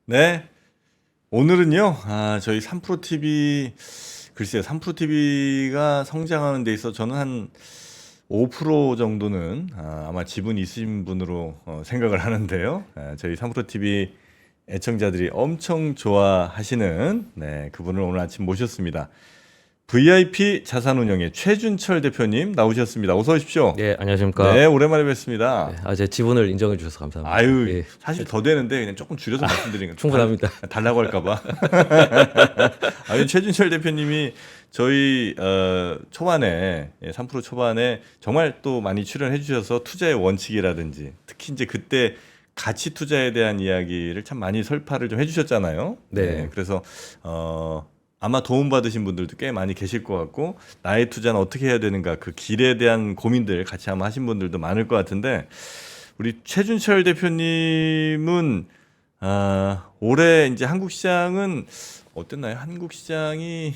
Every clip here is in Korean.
네, 오늘은요, 저희 3프로TV, 글쎄요, 3프로TV가 성장하는 데 있어 저는 한 5% 정도는 아마 지분이 있으신 분으로 생각을 하는데요. 저희 3프로TV 애청자들이 엄청 좋아하시는 그분을 오늘 아침 모셨습니다. VIP 자산운용의 최준철 대표님 나오셨습니다. 어서 오십시오. 네, 안녕하십니까. 네, 오랜만에 뵙습니다. 네, 제 지분을 인정해 주셔서 감사합니다. 아유, 예, 사실 더 되는데 그냥 조금 줄여서 말씀드리는 거 충분합니다. 달라고 할까봐. 아유, 최준철 대표님이 저희 초반에 3% 초반에 정말 또 많이 출연해 주셔서 투자의 원칙이라든지 특히 이제 그때 가치 투자에 대한 이야기를 참 많이 설파를 좀 해주셨잖아요. 네. 그래서 아마 도움 받으신 분들도 꽤 많이 계실 것 같고 나의 투자는 어떻게 해야 되는가 그 길에 대한 고민들 같이 아마 하신 분들도 많을 것 같은데 우리 최준철 대표님은 올해 이제 한국 시장은 어땠나요? 한국 시장이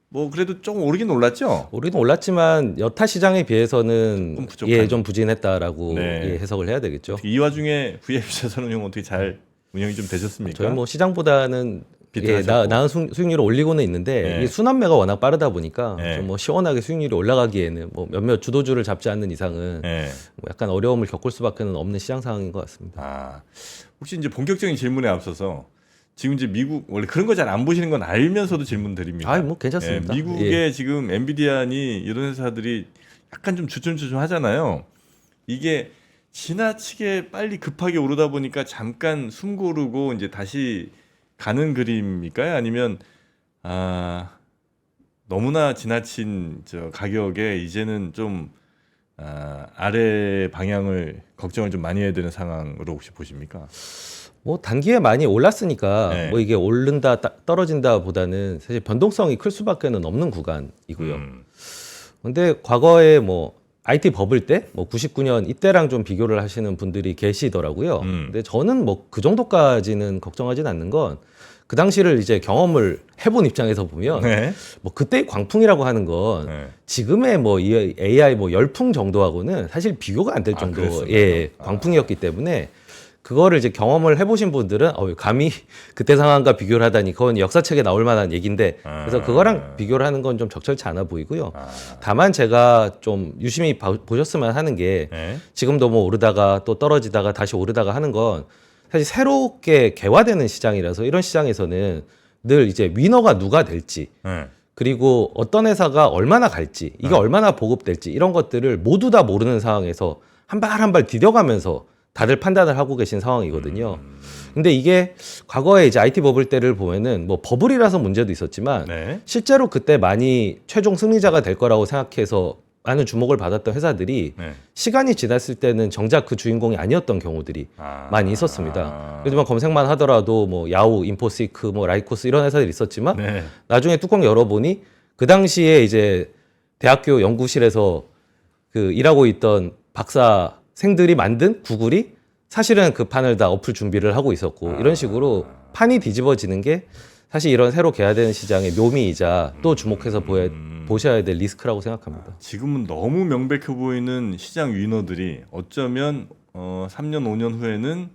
뭐 그래도 조금 오르긴 올랐죠? 오르긴 올랐지만 여타 시장에 비해서는 조금 부족한. 좀 부진했다라고 네. 해석을 해야 되겠죠. 이 와중에 VIP 자산운용 어떻게 잘 운영이 좀 되셨습니까? 저희 뭐 시장보다는 비슷하셨고. 나은 수익률을 올리고는 있는데 네. 이 순환매가 워낙 빠르다 보니까 네. 좀 뭐 시원하게 수익률이 올라가기에는 뭐 몇몇 주도주를 잡지 않는 이상은 네. 뭐 약간 어려움을 겪을 수밖에는 없는 시장 상황인 것 같습니다. 혹시 이제 본격적인 질문에 앞서서 지금 이제 미국 원래 그런 거 잘 안 보시는 건 알면서도 질문 드립니다. 뭐 괜찮습니다. 미국의 지금 엔비디아니 이런 회사들이 약간 좀 주춤주춤 하잖아요. 이게 지나치게 빨리 급하게 오르다 보니까 잠깐 숨 고르고 이제 다시 가는 그림일까요? 아니면 너무나 지나친 저 가격에 이제는 좀 아래 방향을 걱정을 좀 많이 해야 되는 상황으로 혹시 보십니까? 뭐 단기에 많이 올랐으니까 네. 뭐 이게 오른다 떨어진다 보다는 사실 변동성이 클 수밖에는 없는 구간이고요. 근데 과거에 뭐 IT 버블 때 뭐 99년 이때랑 좀 비교를 하시는 분들이 계시더라고요. 근데 저는 뭐 그 정도까지는 걱정하진 않는 건 그 당시를 이제 경험을 해본 입장에서 보면 네. 뭐 그때의 광풍이라고 하는 건 네. 지금의 뭐 이 AI 뭐 열풍 정도하고는 사실 비교가 안 될 정도의 그랬습니까? 광풍이었기 때문에 그거를 이제 경험을 해보신 분들은 감히 그때 상황과 비교를 하다니 그건 역사책에 나올 만한 얘기인데 그래서 그거랑 비교를 하는 건 좀 적절치 않아 보이고요. 다만 제가 좀 유심히 보셨으면 하는 게 네. 지금도 뭐 오르다가 또 떨어지다가 다시 오르다가 하는 건 사실 새롭게 개화되는 시장이라서 이런 시장에서는 늘 이제 위너가 누가 될지 네. 그리고 어떤 회사가 얼마나 갈지 이게 얼마나 보급될지 이런 것들을 모두 다 모르는 상황에서 한 발 한 발 디뎌가면서 다들 판단을 하고 계신 상황이거든요. 근데 이게 과거에 이제 IT 버블 때를 보면은 뭐 버블이라서 문제도 있었지만 네. 실제로 그때 많이 최종 승리자가 될 거라고 생각해서 많은 주목을 받았던 회사들이 네. 시간이 지났을 때는 정작 그 주인공이 아니었던 경우들이 많이 있었습니다. 요즘은 검색만 하더라도 뭐 야후, 인포시크, 뭐 라이코스 이런 회사들이 있었지만 네. 나중에 뚜껑 열어보니 그 당시에 이제 대학교 연구실에서 그 일하고 있던 박사생들이 만든 구글이 사실은 그 판을 다 엎을 준비를 하고 있었고 이런 식으로 판이 뒤집어지는 게 사실 이런 새로 개화되는 시장의 묘미이자 또 주목해서 보셔야 될 리스크라고 생각합니다. 지금은 너무 명백해 보이는 시장 위너들이 어쩌면 3년 5년 후에는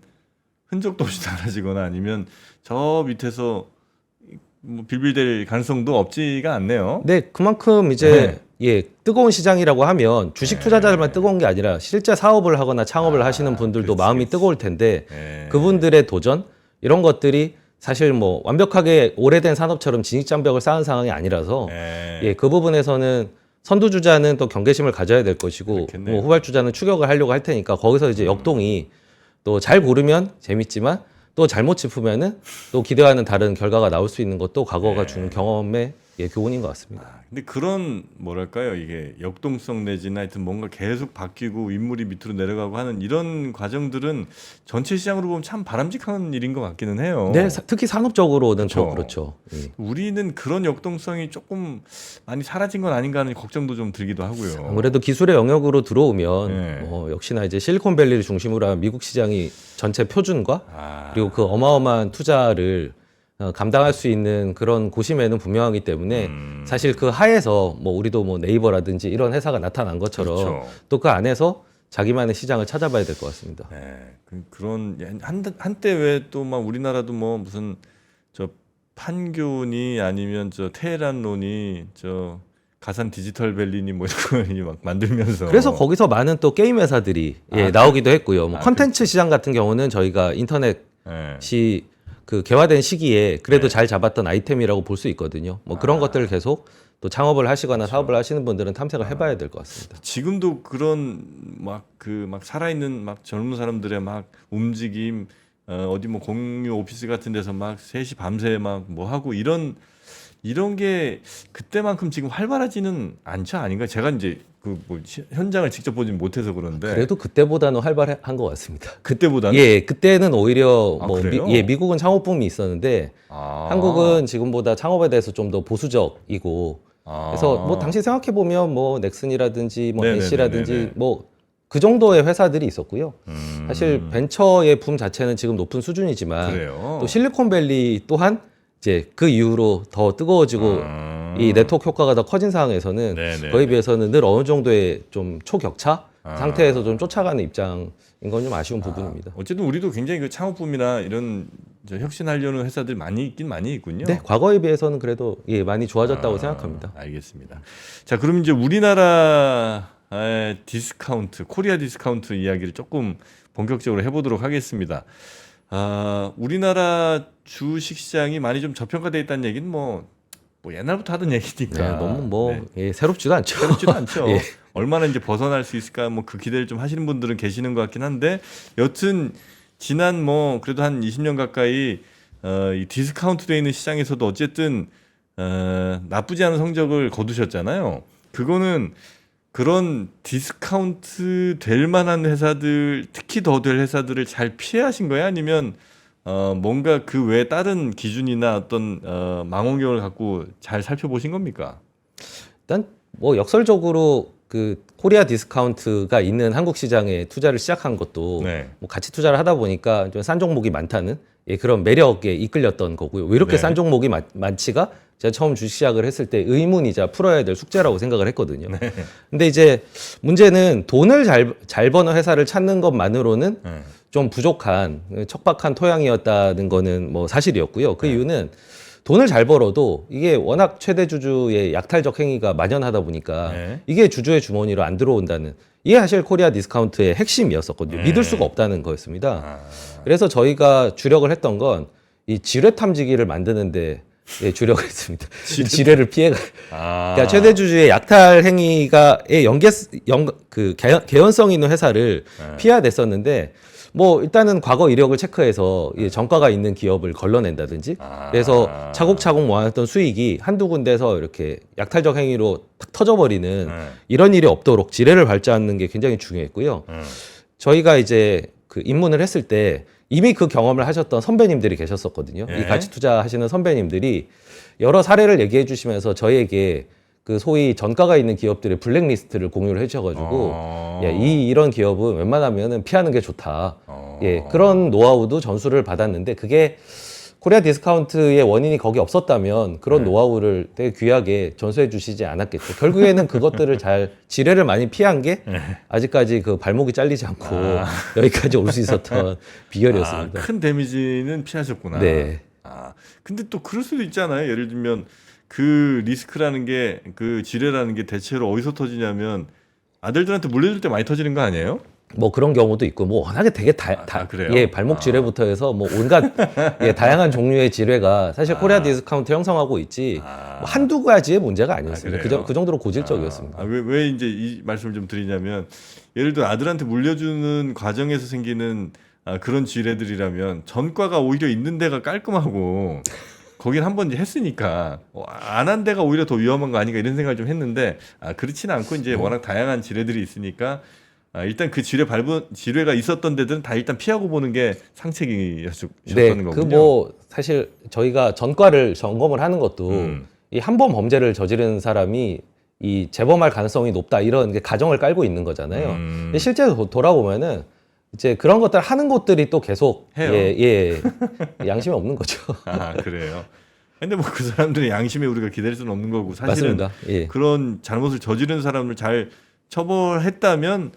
흔적도 없이 사라지거나 아니면 저 밑에서 뭐 빌빌될 가능성도 없지가 않네요. 네, 그만큼 이제 뜨거운 시장이라고 하면 주식 투자자들만 뜨거운 게 아니라 실제 사업을 하거나 창업을 하시는 분들도 그렇지, 마음이 그렇지. 뜨거울 텐데 네. 그분들의 도전 이런 것들이 사실 뭐 완벽하게 오래된 산업처럼 진입장벽을 쌓은 상황이 아니라서 네. 그 부분에서는 선두주자는 또 경계심을 가져야 될 것이고 그렇겠네요. 뭐 후발주자는 추격을 하려고 할 테니까 거기서 이제 역동이 또 잘 고르면 재밌지만 또 잘못 짚으면은 또 기대와는 다른 결과가 나올 수 있는 것도 과거가 주는 경험의 교훈인 것 같습니다. 근데 그런 뭐랄까요 이게 역동성 내지는 하여튼 뭔가 계속 바뀌고 윗물이 밑으로 내려가고 하는 이런 과정들은 전체 시장으로 보면 참 바람직한 일인 것 같기는 해요. 네, 특히 산업적으로는 그렇죠. 더 그렇죠. 예. 우리는 그런 역동성이 조금 많이 사라진 건 아닌가 하는 걱정도 좀 들기도 하고요. 아무래도 기술의 영역으로 들어오면 네. 역시나 이제 실리콘밸리를 중심으로 한 미국 시장이 전체 표준과 그리고 그 어마어마한 투자를 감당할 수 있는 그런 고심에는 분명하기 때문에 사실 그 하에서 뭐 우리도 뭐 네이버라든지 이런 회사가 나타난 것처럼 그렇죠. 또 그 안에서 자기만의 시장을 찾아봐야 될 것 같습니다. 네, 그런 한때 왜 또 막 우리나라도 뭐 무슨 저 판교니 아니면 저 테헤란론이 저 가산 디지털 밸리니 뭐 이런 거 막 만들면서 그래서 거기서 많은 또 게임 회사들이 나오기도 했고요. 뭐 컨텐츠 시장 같은 경우는 저희가 인터넷이 네. 그 개화된 시기에 그래도 잘 잡았던 아이템이라고 볼 수 있거든요. 뭐 그런 것들을 계속 또 창업을 하시거나 사업을 하시는 분들은 탐색을 해봐야 될 것 같습니다. 지금도 그런 막 살아있는 막 젊은 사람들의 막 움직임 어디 뭐 공유 오피스 같은 데서 막 3시 밤새 막 뭐 하고 이런 게 그때만큼 지금 활발하지는 않죠 아닌가? 제가 이제 그 뭐 현장을 직접 보진 못해서 그런데 그래도 그때보다는 활발한 것 같습니다. 그때보다는 예, 그때는 오히려 아, 뭐 그래요? 미국은 창업 붐이 있었는데 한국은 지금보다 창업에 대해서 좀 더 보수적이고 그래서 뭐 당시 생각해 보면 뭐 넥슨이라든지 뭐 네네네네네. NC라든지 뭐 그 정도의 회사들이 있었고요. 사실 벤처의 붐 자체는 지금 높은 수준이지만 그래요. 또 실리콘밸리 또한 이제 그 이후로 더 뜨거워지고 이 네트워크 효과가 더 커진 상황에서는 네네네. 그에 비해서는 늘 어느 정도의 좀 초격차 상태에서 좀 쫓아가는 입장인 건 좀 아쉬운 부분입니다. 어쨌든 우리도 굉장히 그 창업붐이나 이런 저 혁신하려는 회사들 많이 있긴 많이 있군요. 네, 과거에 비해서는 그래도 예, 많이 좋아졌다고 생각합니다. 알겠습니다. 자, 그럼 이제 우리나라의 디스카운트, 코리아 디스카운트 이야기를 조금 본격적으로 해보도록 하겠습니다. 우리나라 주식 시장이 많이 좀 저평가되어 있다는 얘기는 뭐 옛날부터 하던 얘기니까 네, 너무 뭐 네, 예, 새롭지도 않죠. 새롭지도 않죠. 예. 얼마나 이제 벗어날 수 있을까 뭐 그 기대를 좀 하시는 분들은 계시는 것 같긴 한데 여튼 지난 뭐 그래도 한 20년 가까이 이 디스카운트 돼 있는 시장에서도 어쨌든 나쁘지 않은 성적을 거두셨잖아요. 그거는 그런 디스카운트 될 만한 회사들, 특히 더 될 회사들을 잘 피하신 거예요? 아니면 뭔가 그 외에 다른 기준이나 어떤 망원경을 갖고 잘 살펴보신 겁니까? 일단 뭐 역설적으로 그 코리아 디스카운트가 있는 한국 시장에 투자를 시작한 것도 네. 뭐 같이 투자를 하다 보니까 좀 싼 종목이 많다는 예, 그런 매력에 이끌렸던 거고요. 왜 이렇게 네. 싼 종목이 많지가 제가 처음 주식 시작을 했을 때 의문이자 풀어야 될 숙제라고 생각을 했거든요. 근데 이제 문제는 돈을 잘 버는 회사를 찾는 것만으로는 네. 좀 부족한 척박한 토양이었다는 거는 뭐 사실이었고요. 그 이유는 돈을 잘 벌어도 이게 워낙 최대 주주의 약탈적 행위가 만연하다 보니까 네. 이게 주주의 주머니로 안 들어온다는 이게 사실 코리아 디스카운트의 핵심이었었거든요. 믿을 수가 없다는 거였습니다. 그래서 저희가 주력을 했던 건 이 지뢰 탐지기를 만드는데 예, 주력을 했습니다. 지뢰를 피해가. 그러니까 최대 주주의 약탈 행위가의 개연성 있는 회사를 피해야 됐었는데 뭐 일단은 과거 이력을 체크해서 이 전과가 있는 기업을 걸러낸다든지 그래서 차곡차곡 모아놨던 수익이 한두 군데서 이렇게 약탈적 행위로 탁 터져버리는 이런 일이 없도록 지뢰를 밟지 않는 게 굉장히 중요했고요. 저희가 이제 그 입문을 했을 때 이미 그 경험을 하셨던 선배님들이 계셨었거든요. 예. 이 가치 투자하시는 선배님들이 여러 사례를 얘기해 주시면서 저희에게 그 소위 전가가 있는 기업들의 블랙리스트를 공유를 해주셔가지고 예, 이런 기업은 웬만하면은 피하는 게 좋다. 예, 그런 노하우도 전수를 받았는데 그게 코리아 디스카운트의 원인이 거기 없었다면 그런 노하우를 되게 귀하게 전수해 주시지 않았겠죠. 결국에는 그것들을 잘 지뢰를 많이 피한 게 아직까지 그 발목이 잘리지 않고 여기까지 올 수 있었던 비결이었습니다. 큰 데미지는 피하셨구나. 네. 근데 또 그럴 수도 있잖아요. 예를 들면 그 리스크라는 게 그 지뢰라는 게 대체로 어디서 터지냐면 아들들한테 물려줄 때 많이 터지는 거 아니에요? 뭐 그런 경우도 있고 뭐 워낙에 되게 그래요? 예, 발목 지뢰부터 해서 뭐 온갖 예, 다양한 종류의 지뢰가 사실 코리아 디스카운트 형성하고 있지 뭐 한두 가지의 문제가 아니었습니다. 그래요? 그 정도로 고질적이었습니다. 왜 이제 이 말씀을 좀 드리냐면 예를 들어 아들한테 물려주는 과정에서 생기는 그런 지뢰들이라면 전과가 오히려 있는 데가 깔끔하고 거긴 한번 이제 했으니까 안 한 데가 오히려 더 위험한 거 아닌가 이런 생각을 좀 했는데 그렇지는 않고 이제 워낙 다양한 지뢰들이 있으니까 일단 그 지뢰가 있었던 데들은 다 일단 피하고 보는 게 상책이셨던 네, 거군요. 그 뭐 사실 저희가 전과를 점검을 하는 것도 이 한 번 범죄를 저지른 사람이 이 재범할 가능성이 높다 이런 게 가정을 깔고 있는 거잖아요. 근데 실제 돌아보면은 이제 그런 것들 하는 곳들이 또 계속 해요. 예, 양심이 없는 거죠. 그래요. 근데 뭐 그 사람들의 양심에 우리가 기댈 수는 없는 거고 사실은 맞습니다. 예. 그런 잘못을 저지른 사람을 잘 처벌했다면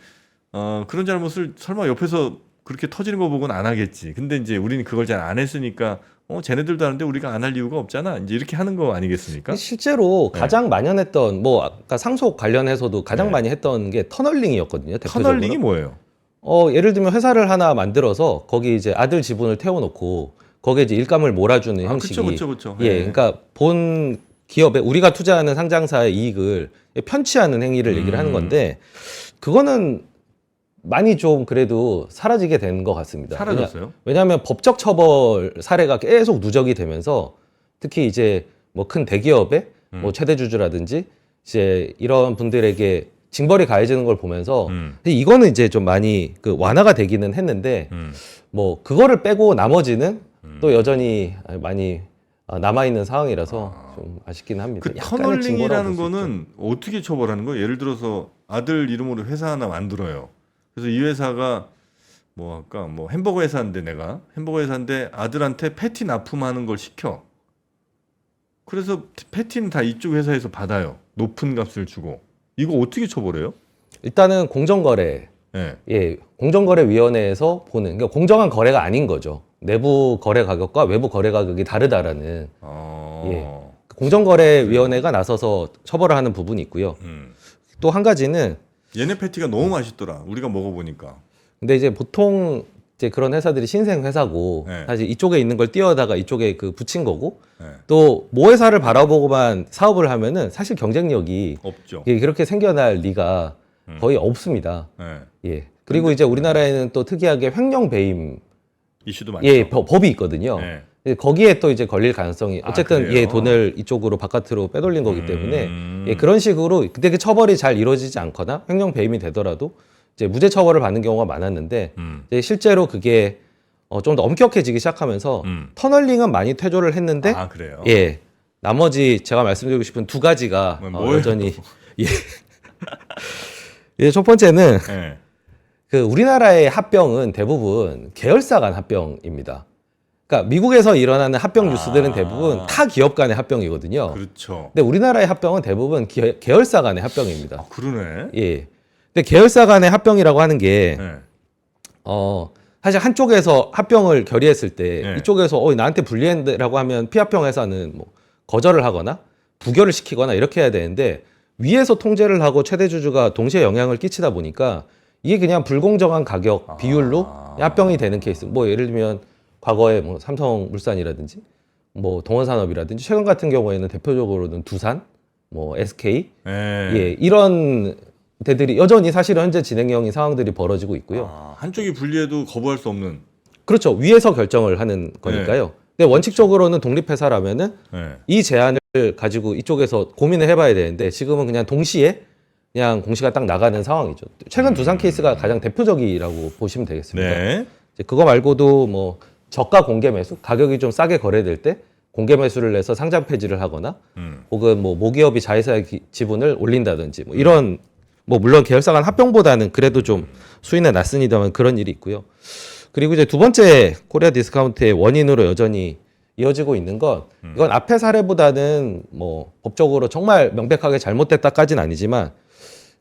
그런 잘못을 설마 옆에서 그렇게 터지는 거 보고는 안 하겠지. 근데 이제 우리는 그걸 잘 안 했으니까 쟤네들도 하는데 우리가 안 할 이유가 없잖아. 이제 이렇게 하는 거 아니겠습니까? 실제로 네. 가장 만연했던 뭐 아까 상속 관련해서도 가장 네. 많이 했던 게 터널링이었거든요. 대표적으로. 터널링이 뭐예요? 예를 들면 회사를 하나 만들어서 거기 이제 아들 지분을 태워놓고 거기에 이제 일감을 몰아주는 형식이. 그렇죠. 예, 그러니까 본 기업에 우리가 투자하는 상장사의 이익을 편취하는 행위를 얘기를 하는 건데 그거는 많이 좀 그래도 사라지게 된 것 같습니다. 사라졌어요? 왜냐하면 법적 처벌 사례가 계속 누적이 되면서 특히 이제 뭐 큰 대기업의 뭐 최대 주주라든지 이제 이런 분들에게 징벌이 가해지는 걸 보면서 이거는 이제 좀 많이 그 완화가 되기는 했는데 뭐 그거를 빼고 나머지는 또 여전히 많이 남아 있는 상황이라서 좀 아쉽긴 합니다. 그 약간의 징벌이라고 터널링이라는 볼수 있죠. 거는 어떻게 처벌하는 거예요? 예를 들어서 아들 이름으로 회사 하나 만들어요. 그래서 이 회사가 뭐 아까 뭐 햄버거 회사인데 내가 햄버거 회사인데 아들한테 패티 납품하는 걸 시켜. 그래서 패티는 다 이쪽 회사에서 받아요. 높은 값을 주고. 이거 어떻게 처벌해요? 일단은 공정거래, 예. 예, 공정거래위원회에서 보는, 그러니까 공정한 거래가 아닌 거죠. 내부 거래 가격과 외부 거래 가격이 다르다라는 공정거래위원회가 나서서 처벌을 하는 부분이 있고요. 또 한 가지는 얘네 패티가 너무 맛있더라. 우리가 먹어보니까. 근데 이제 보통 이제 그런 회사들이 신생 회사고 네. 사실 이쪽에 있는 걸 띄워다가 이쪽에 그 붙인 거고 네. 또 모 회사를 바라보고만 사업을 하면은 사실 경쟁력이 없죠. 그렇게 생겨날 리가 거의 없습니다. 예. 예. 그리고 이제 우리나라에는 또 특이하게 횡령 배임 이슈도 많죠. 예, 법이 있거든요. 예. 예, 거기에 또 이제 걸릴 가능성이 어쨌든 그래요? 돈을 이쪽으로 바깥으로 빼돌린 거기 때문에 예, 그런 식으로 근데 그 처벌이 잘 이루어지지 않거나 횡령 배임이 되더라도 이제 무죄 처벌을 받는 경우가 많았는데 이제 실제로 그게 좀 더 엄격해지기 시작하면서 터널링은 많이 퇴조를 했는데 그래요? 예, 나머지 제가 말씀드리고 싶은 두 가지가 뭐예요? 여전히 예. 예, 첫 번째는 예. 그 우리나라의 합병은 대부분 계열사 간 합병입니다. 그러니까 미국에서 일어나는 합병 뉴스들은 대부분 타 기업 간의 합병이거든요. 그렇죠. 근데 우리나라의 합병은 대부분 계열사 간의 합병입니다. 그러네. 예. 근데 계열사 간의 합병이라고 하는 게 예. 사실 한쪽에서 합병을 결의했을 때 네. 이쪽에서 나한테 불리한데라고 하면 피합병 회사는 뭐 거절을 하거나 부결을 시키거나 이렇게 해야 되는데 위에서 통제를 하고 최대 주주가 동시에 영향을 끼치다 보니까 이게 그냥 불공정한 가격 비율로 합병이 되는 케이스. 뭐 예를 들면 과거에 뭐 삼성물산이라든지 뭐 동원산업이라든지 최근 같은 경우에는 대표적으로는 두산, 뭐 SK, 예, 이런 데들이 여전히 사실은 현재 진행형인 상황들이 벌어지고 있고요. 한쪽이 불리해도 거부할 수 없는. 그렇죠. 위에서 결정을 하는 거니까요. 근데 원칙적으로는 독립회사라면은 이 제안을 가지고 이쪽에서 고민을 해봐야 되는데 지금은 그냥 동시에 그냥 공시가 딱 나가는 상황이죠. 최근 두산 케이스가 가장 대표적이라고 보시면 되겠습니다. 네. 이제 그거 말고도 뭐 저가 공개 매수, 가격이 좀 싸게 거래될 때 공개 매수를 내서 상장 폐지를 하거나 혹은 뭐 모기업이 자회사의 지분을 올린다든지 뭐 이런 뭐 물론 계열사 간 합병보다는 그래도 좀 수위는 낮습니다만 그런 일이 있고요. 그리고 이제 두 번째 코리아 디스카운트의 원인으로 여전히 이어지고 있는 건 이건 앞의 사례보다는 뭐 법적으로 정말 명백하게 잘못됐다까지는 아니지만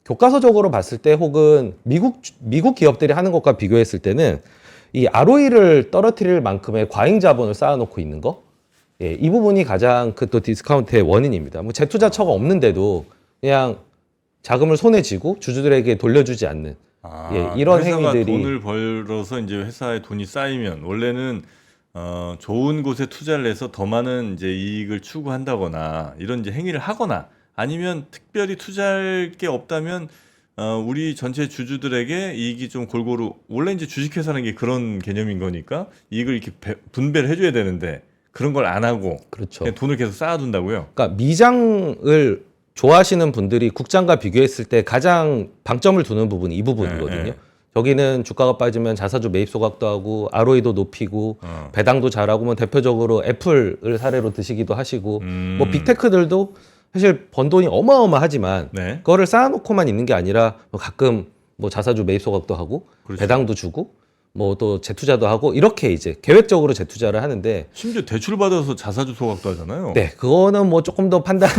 교과서적으로 봤을 때 혹은 미국 기업들이 하는 것과 비교했을 때는 이 ROE를 떨어뜨릴 만큼의 과잉 자본을 쌓아놓고 있는 거, 예, 이 부분이 가장 그 또 디스카운트의 원인입니다. 뭐 재투자처가 없는데도 그냥 자금을 손에 쥐고 주주들에게 돌려주지 않는 예, 이런 회사가 행위들이 돈을 벌어서 이제 회사에 돈이 쌓이면 원래는 좋은 곳에 투자를 해서 더 많은 이제 이익을 추구한다거나 이런 이제 행위를 하거나 아니면 특별히 투자할 게 없다면 우리 전체 주주들에게 이익이 좀 골고루 원래 이제 주식회사라는 게 그런 개념인 거니까 이익을 이렇게 분배를 해줘야 되는데 그런 걸 안 하고 그렇죠. 그냥 돈을 계속 쌓아둔다고요. 그러니까 미장을 좋아하시는 분들이 국장과 비교했을 때 가장 방점을 두는 부분이 이 부분이거든요. 네. 여기는 주가가 빠지면 자사주 매입 소각도 하고 ROE도 높이고 배당도 잘하고 뭐 대표적으로 애플을 사례로 드시기도 하시고 뭐 빅테크들도 사실 번 돈이 어마어마하지만 네. 그거를 쌓아놓고만 있는 게 아니라 뭐 가끔 뭐 자사주 매입 소각도 하고 그렇죠. 배당도 주고 뭐 또 재투자도 하고 이렇게 이제 계획적으로 재투자를 하는데 심지어 대출 받아서 자사주 소각도 하잖아요. 네, 그거는 뭐 조금 더 판단에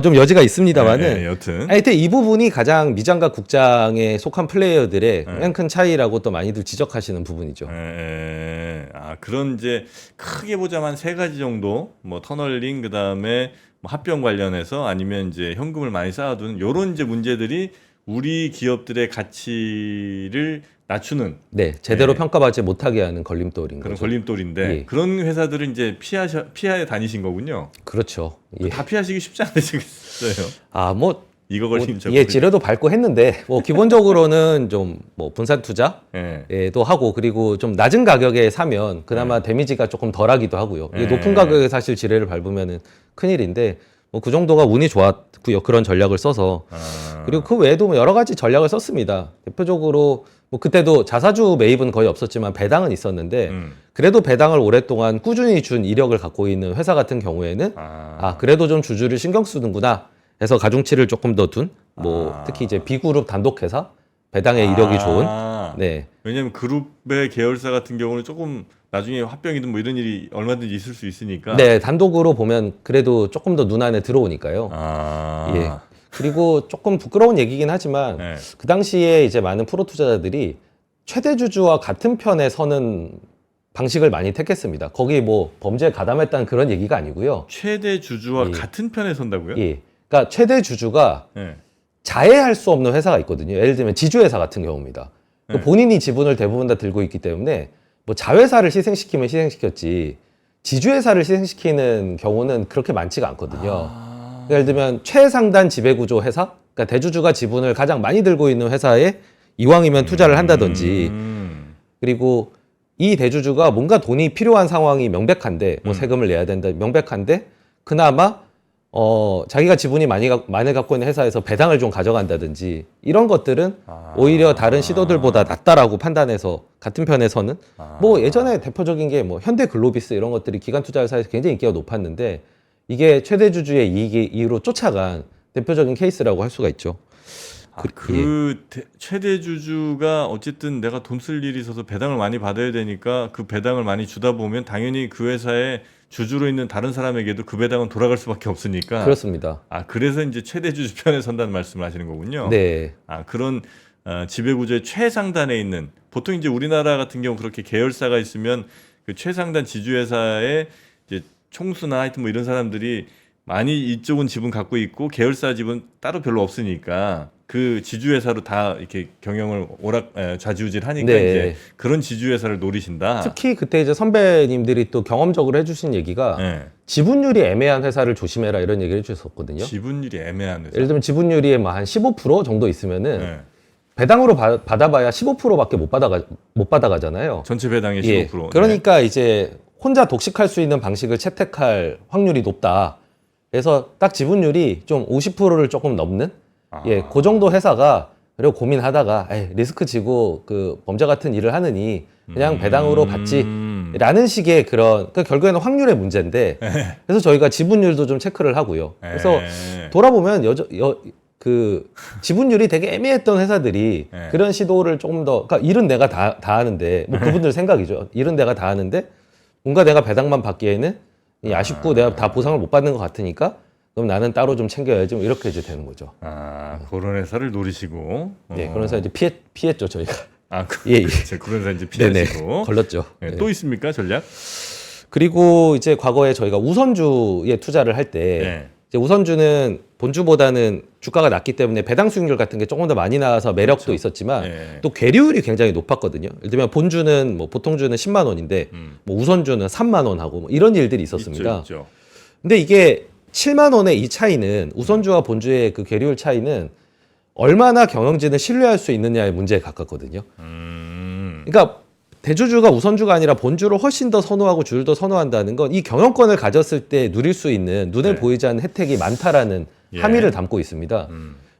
좀 여지가 있습니다만은 네, 여튼 하여튼 이 부분이 가장 미장과 국장에 속한 플레이어들의 네. 가장 큰 차이라고 또 많이들 지적하시는 부분이죠. 아, 그런 이제 크게 보자면 세 가지 정도, 뭐 터널링, 그 다음에 뭐 합병 관련해서 아니면 이제 현금을 많이 쌓아두는 요런 이제 문제들이 우리 기업들의 가치를 낮추는 네, 제대로 네. 평가받지 못하게 하는 걸림돌인 그런 거죠. 걸림돌인데 예. 그런 회사들은 이제 피해 다니신 거군요. 그렇죠. 예. 다 피하시기 쉽지 않으시겠어요. 아, 뭐 이거 걸리면 저 예, 지뢰도 밟고 했는데 뭐 기본적으로는 좀 뭐 분산 투자에도 예. 하고 그리고 좀 낮은 가격에 사면 그나마 데미지가 조금 덜하기도 하고요. 이게 높은 가격에 사실 지뢰를 밟으면은 큰일인데 뭐 그 정도가 운이 좋았고요. 그런 전략을 써서 그리고 그 외에도 뭐 여러 가지 전략을 썼습니다. 대표적으로 뭐 그때도 자사주 매입은 거의 없었지만 배당은 있었는데 그래도 배당을 오랫동안 꾸준히 준 이력을 갖고 있는 회사 같은 경우에는 그래도 좀 주주를 신경 쓰는구나 해서 가중치를 조금 더 둔 뭐 특히 이제 B그룹 단독 회사 배당의 이력이 좋은 네. 왜냐하면 그룹의 계열사 같은 경우는 조금 나중에 합병이든 뭐 이런 일이 얼마든지 있을 수 있으니까. 네, 단독으로 보면 그래도 조금 더 눈 안에 들어오니까요. 예. 그리고 조금 부끄러운 얘기긴 하지만 네. 그 당시에 이제 많은 프로 투자자들이 최대 주주와 같은 편에 서는 방식을 많이 택했습니다. 거기 뭐 범죄에 가담했다는 그런 얘기가 아니고요. 최대 주주와 예. 같은 편에 선다고요? 예. 그러니까 최대 주주가 네. 자해할 수 없는 회사가 있거든요. 예를 들면 지주회사 같은 경우입니다. 네. 본인이 지분을 대부분 다 들고 있기 때문에 뭐 자회사를 희생시키면 희생시켰지 지주회사를 희생시키는 경우는 그렇게 많지가 않거든요. 예를 들면 최상단 지배구조 회사, 그러니까 대주주가 지분을 가장 많이 들고 있는 회사에 이왕이면 투자를 한다든지 그리고 이 대주주가 뭔가 돈이 필요한 상황이 명백한데 뭐 세금을 내야 된다 명백한데 그나마 자기가 지분이 많이 갖고 있는 회사에서 배당을 좀 가져간다든지 이런 것들은 오히려 다른 시도들보다 낫다라고 판단해서 같은 편에 서는 뭐 예전에 대표적인 게 뭐 현대글로비스 이런 것들이 기관 투자 회사에서 굉장히 인기가 높았는데 이게 최대 주주의 이익으로 쫓아간 대표적인 케이스라고 할 수가 있죠. 최대 주주가 어쨌든 내가 돈 쓸 일이 있어서 배당을 많이 받아야 되니까 그 배당을 많이 주다 보면 당연히 그 회사에 주주로 있는 다른 사람에게도 그 배당은 돌아갈 수밖에 없으니까. 그렇습니다. 그래서 이제 최대 주주 편에 선다는 말씀을 하시는 거군요. 네. 그런 지배구조의 최상단에 있는 보통 이제 우리나라 같은 경우 그렇게 계열사가 있으면 그 최상단 지주회사의 이제 총수나 하여튼 뭐 이런 사람들이 많이 이쪽은 지분 갖고 있고 계열사 지분 따로 별로 없으니까 그 지주회사로 다 이렇게 경영을 좌지우지하니까 네. 이제 그런 지주회사를 노리신다. 특히 그때 이제 선배님들이 또 경험적으로 해주신 얘기가 네. 지분율이 애매한 회사를 조심해라 이런 얘기를 해주셨거든요. 지분율이 애매한 회사. 예를 들면 지분율이 뭐 한 15% 정도 있으면은 네. 배당으로 받아봐야 15%밖에 못 받아가잖아요. 전체 배당의 15%. 예. 그러니까 이제 혼자 독식할 수 있는 방식을 채택할 확률이 높다. 그래서 딱 지분율이 좀 50%를 조금 넘는 그 정도 회사가 그리고 고민하다가 리스크 지고 그 범죄 같은 일을 하느니 그냥 배당으로 받지라는 식의 그런 그러니까 결국에는 확률의 문제인데 그래서 저희가 지분율도 좀 체크를 하고요. 그래서 돌아보면 그 지분율이 되게 애매했던 회사들이 그런 시도를 조금 더 그러니까 일은 내가 다 하는데 뭐 그분들 생각이죠. 일은 내가 다 하는데 뭔가 내가 배당만 받기에는 아쉽고 내가 다 보상을 못 받는 것 같으니까 그럼 나는 따로 좀 챙겨야지 뭐 이렇게 이제 되는 거죠. 그런 회사를 노리시고. 네, 그런 회사 이제 피했죠 저희가. 예. 그런 회사 이제 피하시고. 네네, 걸렸죠. 네. 또 있습니까 전략? 그리고 이제 과거에 저희가 우선주에 투자를 할 때 이제 우선주는 본주보다는 주가가 낮기 때문에 배당 수익률 같은 게 조금 더 많이 나와서 매력도 있었지만 또 계류율이 굉장히 높았거든요. 예를 들면 본주는 뭐 보통주는 10만 원인데 뭐 우선주는 3만 원 하고 뭐 이런 일들이 있었습니다. 있죠. 근데 이게 7만 원의 이 차이는 우선주와 본주의 그 계류율 차이는 얼마나 경영진을 신뢰할 수 있느냐의 문제에 가깝거든요. 그러니까 대주주가 우선주가 아니라 본주를 훨씬 더 선호하고 주를 더 선호한다는 건 이 경영권을 가졌을 때 누릴 수 있는 눈에 보이지 않는 혜택이 많다라는 함의를 담고 있습니다.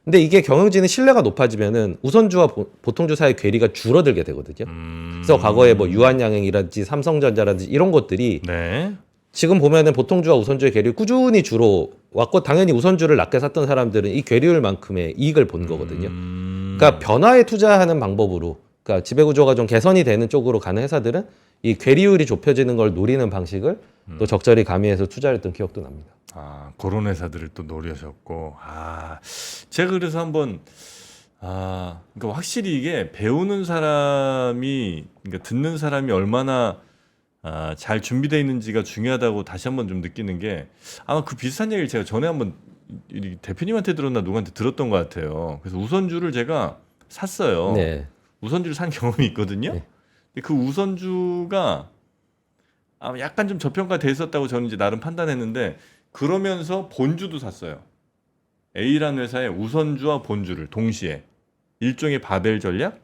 근데 이게 경영진의 신뢰가 높아지면은 우선주와 보통주 사이의 괴리가 줄어들게 되거든요. 그래서 과거에 뭐 유한양행이라든지 삼성전자라든지 이런 것들이 지금 보면은 보통주와 우선주의 괴리를 꾸준히 주로 왔고 당연히 우선주를 낮게 샀던 사람들은 이 괴리율만큼의 이익을 본 거거든요. 그러니까 변화에 투자하는 방법으로 그러니까 지배 구조가 좀 개선이 되는 쪽으로 가는 회사들은 이 괴리율이 좁혀지는 걸 노리는 방식을 또 적절히 가미해서 투자를 했던 기억도 납니다. 아, 그런 회사들을 또 노리셨고, 제가 그래서 한번 그러니까 확실히 이게 배우는 사람이, 그러니까 듣는 사람이 얼마나 잘 준비되어 있는지가 중요하다고 다시 한번 좀 느끼는 게, 아마 그 비슷한 얘기를 제가 전에 한번 이 대표님한테 들었나 누구한테 들었던 것 같아요. 그래서 우선주를 제가 샀어요. 네. 우선주를 산 경험이 있거든요. 네. 근데 그 우선주가 약간 좀 저평가돼 있었다고 저는 이제 나름 판단했는데, 그러면서 본주도 샀어요. A라는 회사의 우선주와 본주를 동시에, 일종의 바벨 전략?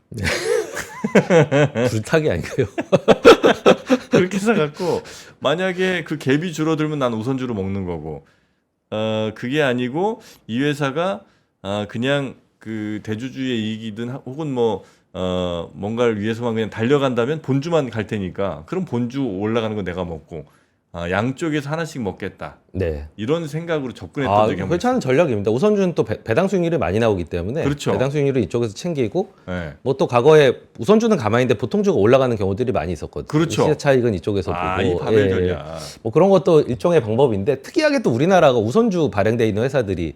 불타기 아닌가요? 그렇게 사갖고 만약에 그 갭이 줄어들면 난 우선주로 먹는 거고, 그게 아니고 이 회사가 그냥 그 대주주의 이익이든 혹은 뭔가를 위해서만 그냥 달려간다면 본주만 갈 테니까, 그럼 본주 올라가는 거 내가 먹고 양쪽에서 하나씩 먹겠다. 네. 이런 생각으로 접근했던 적이 한번 괜찮은 전략입니다. 우선주는 또 배당 수익률이 많이 나오기 때문에 그렇죠. 배당 수익률을 이쪽에서 챙기고 네. 뭐 또 과거에 우선주는 가만히 있는데 보통주가 올라가는 경우들이 많이 있었거든요. 그렇죠. 시세 차익은 이쪽에서 보고 이 바벨 전략. 뭐 그런 것도 일종의 방법인데, 특이하게 또 우리나라가 우선주 발행돼 있는 회사들이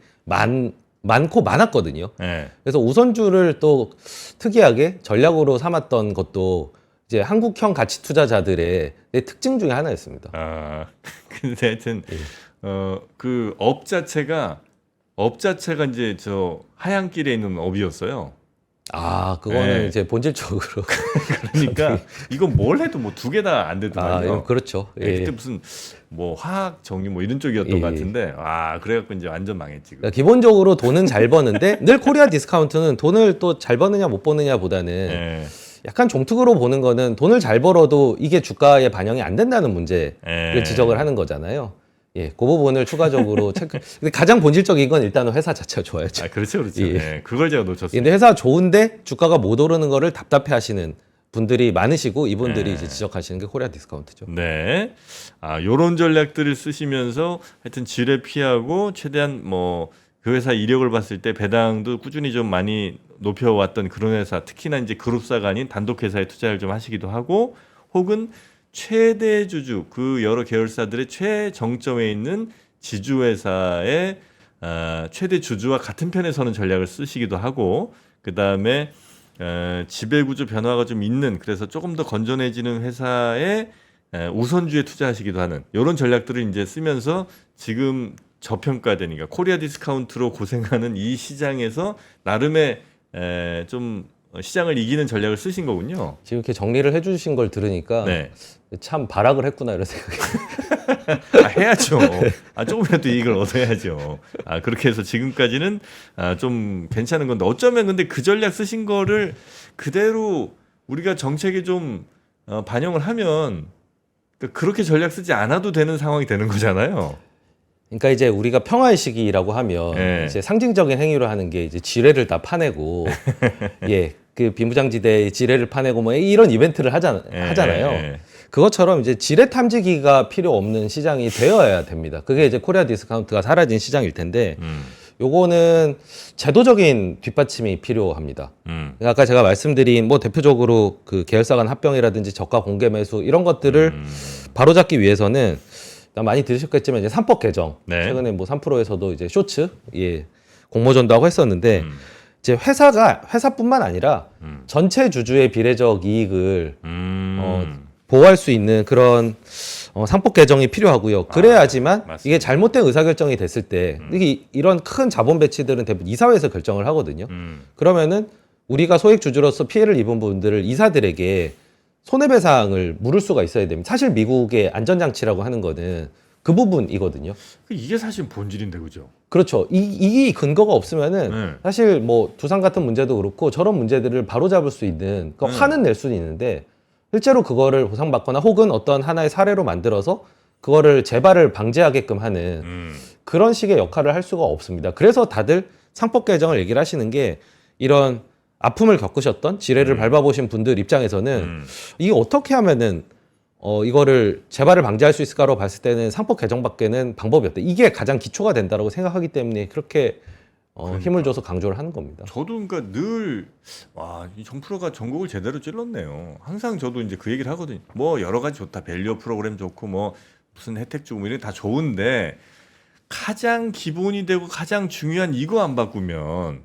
많고 많았거든요. 네. 그래서 우선주를 또 특이하게 전략으로 삼았던 것도 이제 한국형 가치 투자자들의 특징 중에 하나였습니다. 근데 하여튼 그 업 자체가 이제 저 하얀길에 있는 업이었어요. 그거는 네. 이제 본질적으로 그러니까 이건 뭘 해도 뭐 두 개 다 안 되더만요. 그렇죠. 네, 그때 무슨 뭐 화학 정리 뭐 이런 쪽이었던 것 같은데, 그래갖고 이제 완전 망했지. 그러니까 기본적으로 돈은 잘 버는데 늘 코리아 디스카운트는 돈을 또 잘 버느냐 못 버느냐보다는 네. 약간 종특으로 보는 거는 돈을 잘 벌어도 이게 주가에 반영이 안 된다는 문제를 지적을 하는 거잖아요. 그 부분을 추가적으로 체크. 근데 가장 본질적인 건 일단은 회사 자체가 좋아야죠. 그렇죠. 예. 네, 그걸 제가 놓쳤어요. 근데 회사가 좋은데 주가가 못 오르는 거를 답답해 하시는 분들이 많으시고, 이분들이 이제 지적하시는 게 코리아 디스카운트죠. 네. 요런 전략들을 쓰시면서 하여튼 지뢰 피하고 최대한 그 회사 이력을 봤을 때 배당도 꾸준히 좀 많이 높여왔던 그런 회사, 특히나 이제 그룹사가 아닌 단독 회사에 투자를 좀 하시기도 하고, 혹은 최대 주주, 그 여러 계열사들의 최정점에 있는 지주회사의 최대 주주와 같은 편에 서는 전략을 쓰시기도 하고, 그 다음에 지배구조 변화가 좀 있는, 그래서 조금 더 건전해지는 회사의 우선주에 투자하시기도 하는 이런 전략들을 이제 쓰면서 지금 저평가되니까 코리아 디스카운트로 고생하는 이 시장에서 나름의 좀 시장을 이기는 전략을 쓰신 거군요. 지금 이렇게 정리를 해주신 걸 들으니까 네. 참 발악을 했구나 이런 생각이. 해야죠. 조금이라도 이익을 얻어야죠. 그렇게 해서 지금까지는 좀 괜찮은 건데, 어쩌면 근데 그 전략 쓰신 거를 그대로 우리가 정책에 좀 반영을 하면 그렇게 전략 쓰지 않아도 되는 상황이 되는 거잖아요. 그러니까 이제 우리가 평화의 시기라고 하면 이제 상징적인 행위로 하는 게 이제 지뢰를 다 파내고 그 비무장지대의 지뢰를 파내고 뭐 이런 이벤트를 하잖아요. 그것처럼 이제 지뢰 탐지기가 필요 없는 시장이 되어야 됩니다. 그게 이제 코리아 디스카운트가 사라진 시장일 텐데, 요거는 제도적인 뒷받침이 필요합니다. 그러니까 아까 제가 말씀드린 대표적으로 그 계열사 간 합병이라든지 저가 공개 매수 이런 것들을 바로잡기 위해서는 많이 들으셨겠지만 이제 3법 개정, 최근에 3프로에서도 이제 쇼츠 공모전도 하고 했었는데, 이제 회사뿐만 아니라 전체 주주의 비례적 이익을 보호할 수 있는 그런 상법 개정이 필요하고요. 그래야지만 이게 잘못된 의사결정이 됐을 때, 이런 큰 자본 배치들은 대부분 이사회에서 결정을 하거든요. 그러면은 우리가 소액 주주로서 피해를 입은 분들을 이사들에게 손해배상을 물을 수가 있어야 됩니다. 사실 미국의 안전장치라고 하는 거는 그 부분이거든요. 이게 사실 본질인데, 그죠? 그렇죠. 이 근거가 없으면은 사실 두산 같은 문제도 그렇고 저런 문제들을 바로잡을 수 있는, 화는 낼 수는 있는데 실제로 그거를 보상받거나 혹은 어떤 하나의 사례로 만들어서 그거를 재발을 방지하게끔 하는 그런 식의 역할을 할 수가 없습니다. 그래서 다들 상법 개정을 얘기를 하시는 게, 이런 아픔을 겪으셨던 지뢰를 밟아보신 분들 입장에서는 이게 어떻게 하면은 이거를 재발을 방지할 수 있을까로 봤을 때는 상법 개정밖에는 방법이 없다. 이게 가장 기초가 된다고 생각하기 때문에 그렇게 힘을 줘서 강조를 하는 겁니다. 저도 그러니까 이 정프로가 전곡을 제대로 찔렀네요. 항상 저도 이제 그 얘기를 하거든요. 뭐 여러 가지 좋다. 밸류 프로그램 좋고 뭐 무슨 혜택 주고 뭐 이런 게 다 좋은데 가장 기본이 되고 가장 중요한 이거 안 바꾸면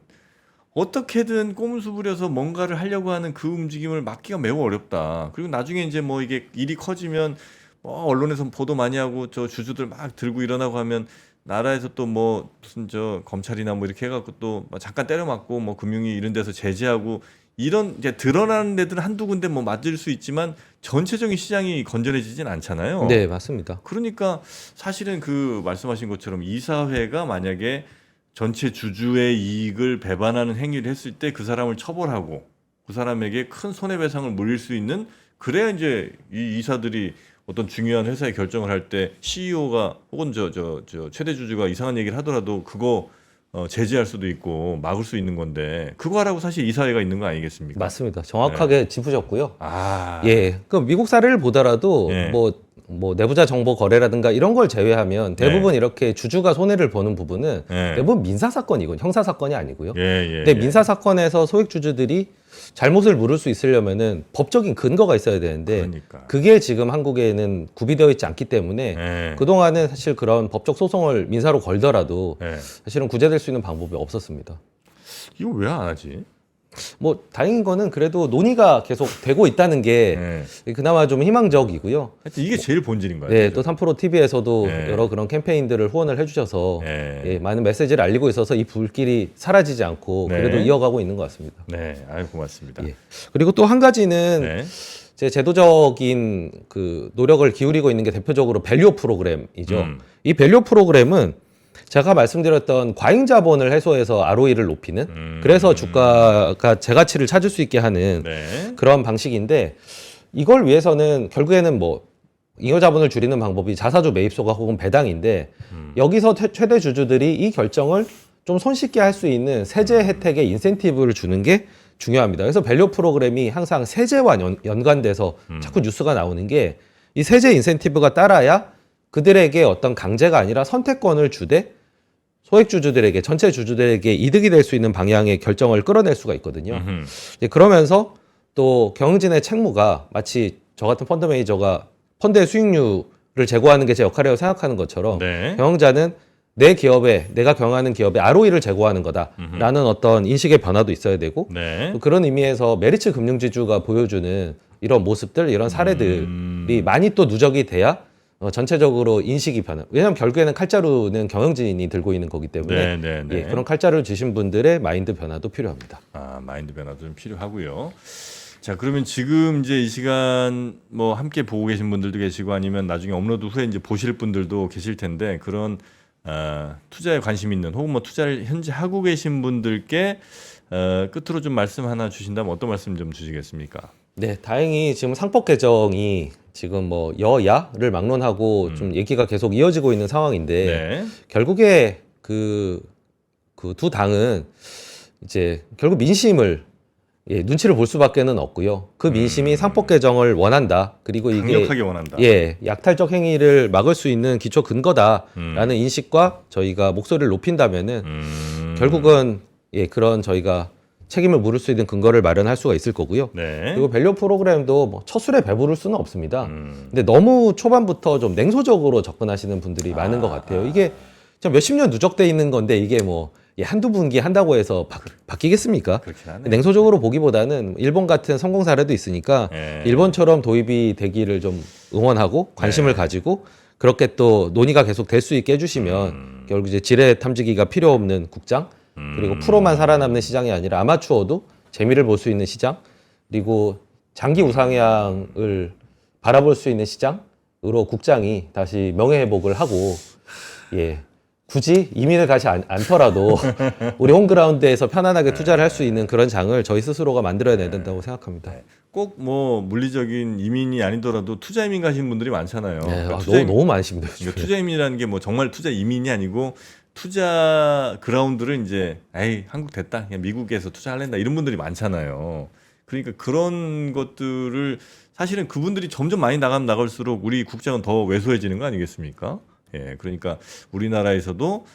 어떻게든 꼼수 부려서 뭔가를 하려고 하는 그 움직임을 막기가 매우 어렵다. 그리고 나중에 이제 뭐 이게 일이 커지면 뭐 언론에서 보도 많이 하고 저 주주들 막 들고 일어나고 하면 나라에서 또 뭐 무슨 저 검찰이나 뭐 이렇게 해갖고 또 잠깐 때려 맞고 뭐 금융위 이런 데서 제재하고 이런 이제 드러나는 데들 한두 군데 뭐 맞을 수 있지만 전체적인 시장이 건전해지진 않잖아요. 네, 맞습니다. 그러니까 사실은 그 말씀하신 것처럼 이사회가 만약에 전체 주주의 이익을 배반하는 행위를 했을 때 그 사람을 처벌하고 그 사람에게 큰 손해배상을 물릴 수 있는 그래야 이제 이 이사들이 어떤 중요한 회사의 결정을 할 때 CEO가 혹은 저 최대 주주가 이상한 얘기를 하더라도 그거 제재할 수도 있고 막을 수 있는 건데 그거 하라고 사실 이사회가 있는 거 아니겠습니까? 맞습니다. 정확하게 짚으셨고요. 아, 예, 그 미국 사례를 보더라도 예. 뭐 내부자 정보 거래라든가 이런 걸 제외하면 대부분 이렇게 주주가 손해를 보는 부분은 예. 대부분 민사 사건이고 형사 사건이 아니고요. 예. 근데 민사 사건에서 소액 주주들이 잘못을 물을 수 있으려면은 법적인 근거가 있어야 되는데 그러니까. 그게 지금 한국에는 구비되어 있지 않기 때문에 예. 그동안은 사실 그런 법적 소송을 민사로 걸더라도 예. 사실은 구제될 수 있는 방법이 없었습니다. 이거 왜 안 하지? 뭐 다행인 거는 그래도 논의가 계속 되고 있다는 게 예. 그나마 좀 희망적이고요. 하여튼 이게 제일 본질인 거예요. 네, 또 3프로 TV에서도 네. 여러 그런 캠페인들을 후원을 해주셔서 네. 예, 많은 메시지를 알리고 있어서 이 불길이 사라지지 않고 네. 그래도 이어가고 있는 것 같습니다. 네, 아유 고맙습니다. 예. 그리고 또 한 가지는 네. 제 제도적인 그 노력을 기울이고 있는 게 대표적으로 밸류 프로그램이죠. 이 밸류 프로그램은 제가 말씀드렸던 과잉 자본을 해소해서 ROE를 높이는 그래서 주가가 재가치를 찾을 수 있게 하는 네. 그런 방식인데 이걸 위해서는 결국에는 뭐 잉여 자본을 줄이는 방법이 자사주 매입소가 혹은 배당인데 여기서 최대 주주들이 이 결정을 좀 손쉽게 할 수 있는 세제 혜택의 인센티브를 주는 게 중요합니다. 그래서 밸류 프로그램이 항상 세제와 연관돼서 자꾸 뉴스가 나오는 게 이 세제 인센티브가 따라야 그들에게 어떤 강제가 아니라 선택권을 주되 소액 주주들에게 전체 주주들에게 이득이 될 수 있는 방향의 결정을 끌어낼 수가 있거든요. 이제 그러면서 또 경영진의 책무가 마치 저 같은 펀드 매니저가 펀드의 수익률을 제고하는 게 제 역할이라고 생각하는 것처럼 네. 경영자는 내 기업에 내가 경영하는 기업에 ROE를 제고하는 거다라는 어떤 인식의 변화도 있어야 되고 네. 또 그런 의미에서 메리츠 금융지주가 보여주는 이런 모습들 이런 사례들이 많이 또 누적이 돼야 전체적으로 인식이 변화. 왜냐하면 결국에는 칼자루는 경영진이 들고 있는 거기 때문에 네. 예, 그런 칼자루를 주신 분들의 마인드 변화도 필요합니다. 아, 마인드 변화도 좀 필요하고요. 자, 그러면 지금 이제 이 시간 뭐 함께 보고 계신 분들도 계시고 아니면 나중에 업로드 후에 이제 보실 분들도 계실 텐데 그런 투자에 관심 있는 혹은 뭐 투자를 현재 하고 계신 분들께 끝으로 좀 말씀 하나 주신다면 어떤 말씀 좀 주시겠습니까? 네, 다행히 지금 상법 개정이 지금 뭐 여야를 막론하고 좀 얘기가 계속 이어지고 있는 상황인데 네. 결국에 그 두 당은 이제 결국 민심을 눈치를 볼 수밖에는 없고요. 그 민심이 상법 개정을 원한다. 그리고 이게 강력하게 원한다. 약탈적 행위를 막을 수 있는 기초 근거다라는 인식과 저희가 목소리를 높인다면은 결국은 그런 저희가 책임을 물을 수 있는 근거를 마련할 수가 있을 거고요. 네. 그리고 밸류 프로그램도 뭐 첫 술에 배부를 수는 없습니다. 근데 너무 초반부터 좀 냉소적으로 접근하시는 분들이 많은 것 같아요. 이게 몇십 년 누적돼 있는 건데 이게 뭐 한두 분기 한다고 해서 바뀌겠습니까? 그렇긴 하네. 냉소적으로 보기보다는 일본 같은 성공 사례도 있으니까 일본처럼 도입이 되기를 좀 응원하고 관심을 가지고 그렇게 또 논의가 계속 될 수 있게 해주시면 결국 이제 지뢰 탐지기가 필요 없는 국장 그리고 프로만 살아남는 시장이 아니라 아마추어도 재미를 볼 수 있는 시장 그리고 장기 우상향을 바라볼 수 있는 시장으로 국장이 다시 명예회복을 하고 굳이 이민을 가지 않더라도 우리 홈그라운드에서 편안하게 투자를 할 수 있는 그런 장을 저희 스스로가 만들어야 된다고 생각합니다. 꼭 뭐 물리적인 이민이 아니더라도 투자 이민 가신 분들이 많잖아요. 네, 그러니까 너무 많으십니다. 그러니까 투자 이민이라는 게 뭐 정말 투자 이민이 아니고 투자 그라운드를 이제 한국 됐다. 그냥 미국에서 투자할랜다. 이런 분들이 많잖아요. 그러니까 그런 것들을 사실은 그분들이 점점 많이 나가면 나갈수록 우리 국장은 더 왜소해지는 거 아니겠습니까? 그러니까 우리나라에서도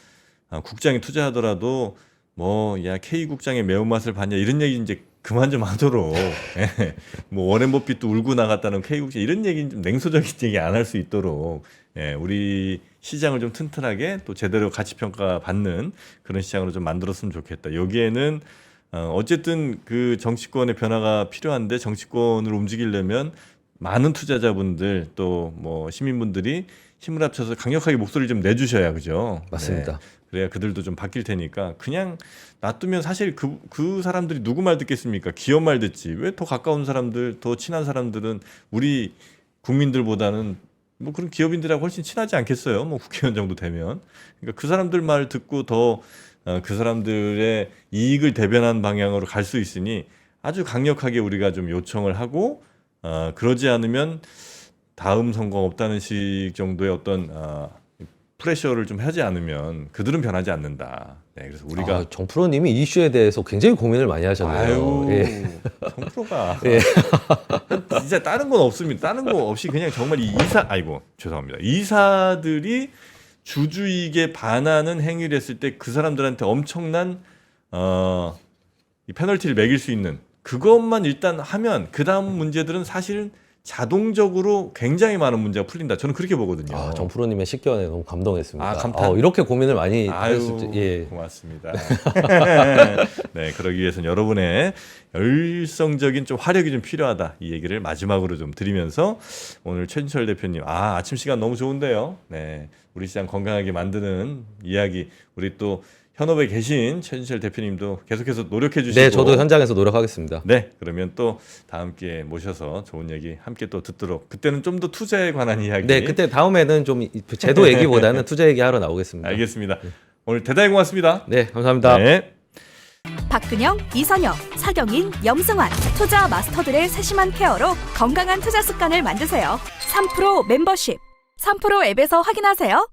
국장이 투자하더라도 뭐 야 K 국장의 매운맛을 봤냐 이런 얘기 이제 그만 좀 하도록 예. 뭐 워렌 버핏도 울고 나갔다는 K 국장 이런 얘기는 좀 냉소적인 얘기 안 할 수 있도록 예, 우리 시장을 좀 튼튼하게 또 제대로 가치 평가 받는 그런 시장으로 좀 만들었으면 좋겠다. 여기에는 어쨌든 그 정치권의 변화가 필요한데 정치권을 움직이려면 많은 투자자분들 또 뭐 시민분들이 힘을 합쳐서 강력하게 목소리를 좀 내주셔야 그죠? 맞습니다. 네. 그래야 그들도 좀 바뀔 테니까 그냥 놔두면 사실 그 사람들이 누구 말 듣겠습니까? 기업 말 듣지. 왜 더 가까운 사람들, 더 친한 사람들은 우리 국민들보다는 뭐 그런 기업인들하고 훨씬 친하지 않겠어요? 뭐 국회의원 정도 되면. 그러니까 그 사람들 말 듣고 더 그 사람들의 이익을 대변한 방향으로 갈 수 있으니 아주 강력하게 우리가 좀 요청을 하고 그러지 않으면 다음 선거 없다는 식 정도의 어떤 프레셔를 좀 하지 않으면 그들은 변하지 않는다. 네, 그래서 우리가 정프로님이 이 이슈에 대해서 굉장히 고민을 많이 하셨네요. 아유, 예. 정프로가 예. 진짜 다른 건 없습니다. 다른 거 없이 그냥 정말 이 아이고 죄송합니다. 이사들이 주주익에 반하는 행위를 했을 때 그 사람들한테 엄청난 이 페널티를 매길 수 있는 그것만 일단 하면 그 다음 문제들은 사실은 자동적으로 굉장히 많은 문제가 풀린다. 저는 그렇게 보거든요. 정프로님의 식견에 너무 감동했습니다. 감탄. 이렇게 고민을 많이 아유, 하셨지. 예. 고맙습니다. 네, 그러기 위해서는 여러분의 열성적인 좀 화력이 좀 필요하다. 이 얘기를 마지막으로 좀 드리면서 오늘 최진철 대표님, 아침 시간 너무 좋은데요. 네, 우리 시장 건강하게 만드는 이야기, 우리 또 현업에 계신 최진철 대표님도 계속해서 노력해 주시고. 네, 저도 현장에서 노력하겠습니다. 네, 그러면 또 다음 기회에 모셔서 좋은 얘기 함께 또 듣도록. 그때는 좀 더 투자에 관한 이야기. 네, 그때 다음에는 좀 제도 얘기보다는 투자 얘기하러 나오겠습니다. 알겠습니다. 오늘 대단히 고맙습니다. 네, 감사합니다. 네. 박근영, 이선영, 사경인, 염승환 투자 마스터들의 세심한 케어로 건강한 투자 습관을 만드세요. 3프로 멤버십 3프로 앱에서 확인하세요.